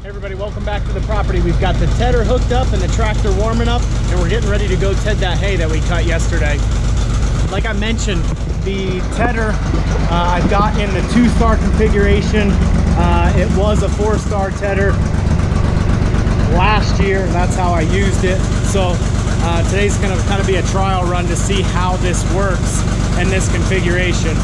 Hey everybody, welcome back to the property. We've got the tedder hooked up and the tractor warming up, and we're getting ready to go ted that hay that we cut yesterday. Like I mentioned, the tedder I've got in the 2-star configuration. It was a 4-star tedder last year, and that's how I used it. So today's going to kind of be a trial run to see how this works in this configuration.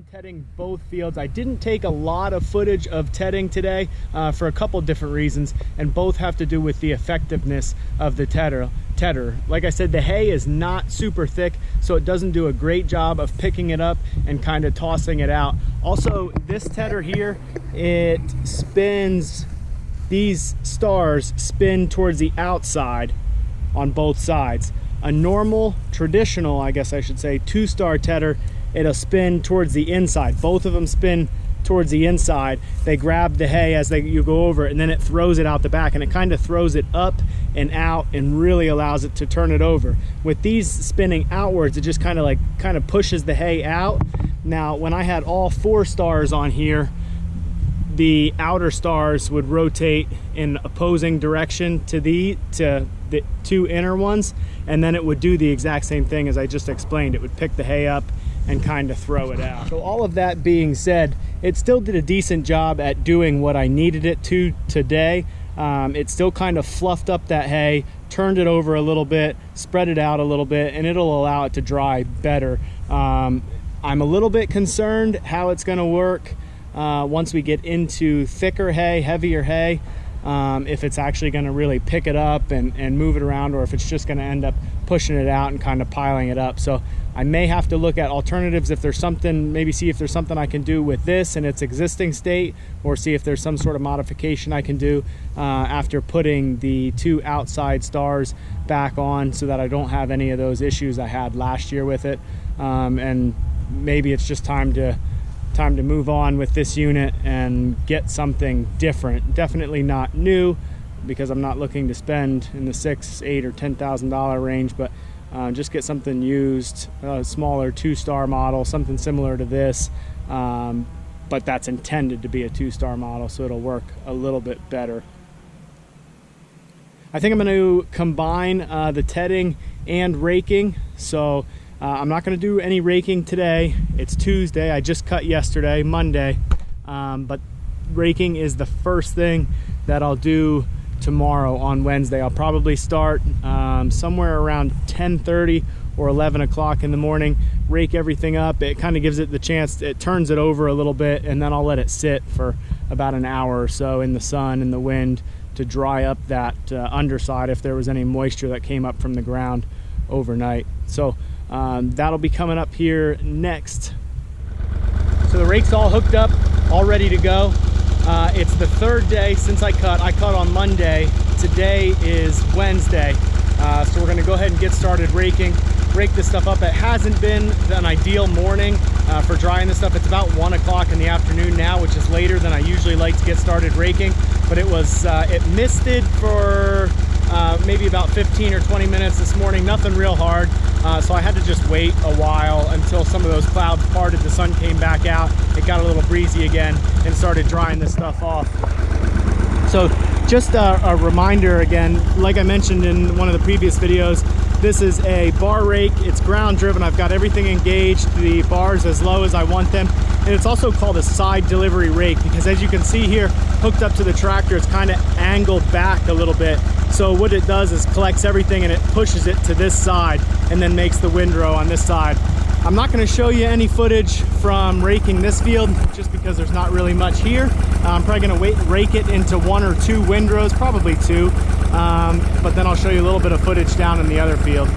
Tedding both fields. I didn't take a lot of footage of tedding today for a couple different reasons, and both have to do with the effectiveness of the tedder. Like I said, the hay is not super thick, so it doesn't do a great job of picking it up and kind of tossing it out. Also, this tedder here, it spins, these stars spin towards the outside on both sides. A normal, traditional, I guess I should say, 2-star tedder, it'll spin towards the inside. Both of them spin towards the inside. They grab the hay as you go over it, and then it throws it out the back, and it kind of throws it up and out and really allows it to turn it over. With these spinning outwards, it just kind of pushes the hay out. Now, when I had all 4 stars on here, the outer stars would rotate in opposing direction to the 2 inner ones, and then it would do the exact same thing as I just explained. It would pick the hay up and kind of throw it out. So all of that being said, it still did a decent job at doing what I needed it to today. It still kind of fluffed up that hay, turned it over a little bit, spread it out a little bit, and it'll allow it to dry better. I'm a little bit concerned how it's going to work once we get into thicker hay, heavier hay, if it's actually going to really pick it up and move it around, or if it's just going to end up pushing it out and kind of piling it up. So I may have to look at alternatives if there's something, maybe see if there's something I can do with this in its existing state, or see if there's some sort of modification I can do after putting the 2 outside stars back on, so that I don't have any of those issues I had last year with it. And maybe it's just time to move on with this unit and get something different. Definitely not new, because I'm not looking to spend in the $6,000, $8,000, or $10,000 range, but just get something used, a smaller 2-star model, something similar to this, but that's intended to be a 2-star model, so it'll work a little bit better. I think I'm going to combine the tedding and raking, so I'm not going to do any raking today. It's Tuesday. I just cut yesterday, Monday, but raking is the first thing that I'll do tomorrow on Wednesday. I'll probably start somewhere around 10:30 or 11 o'clock in the morning, rake everything up. It kind of gives it the chance, it turns it over a little bit, and then I'll let it sit for about an hour or so in the sun and the wind to dry up that underside if there was any moisture that came up from the ground overnight. So that'll be coming up here next. So the rake's all hooked up, all ready to go. It's the 3rd day since I cut. I cut on Monday. Today is Wednesday. So we're gonna go ahead and get started raking. rake this stuff up. It hasn't been an ideal morning for drying this stuff. It's about 1 o'clock in the afternoon now, which is later than I usually like to get started raking, but it was it misted for maybe about 15 or 20 minutes this morning, nothing real hard. So I had to just wait a while until some of those clouds parted, the sun came back out, it got a little breezy again, and started drying this stuff off. So just a reminder again, like I mentioned in one of the previous videos, this is a bar rake. It's ground driven. I've got everything engaged, the bars as low as I want them. And it's also called a side delivery rake because, as you can see here, hooked up to the tractor, it's kind of angled back a little bit. So what it does is collects everything and it pushes it to this side and then makes the windrow on this side. I'm not going to show you any footage from raking this field just because there's not really much here. I'm probably going to rake it into 1 or 2 windrows, probably 2, but then I'll show you a little bit of footage down in the other field.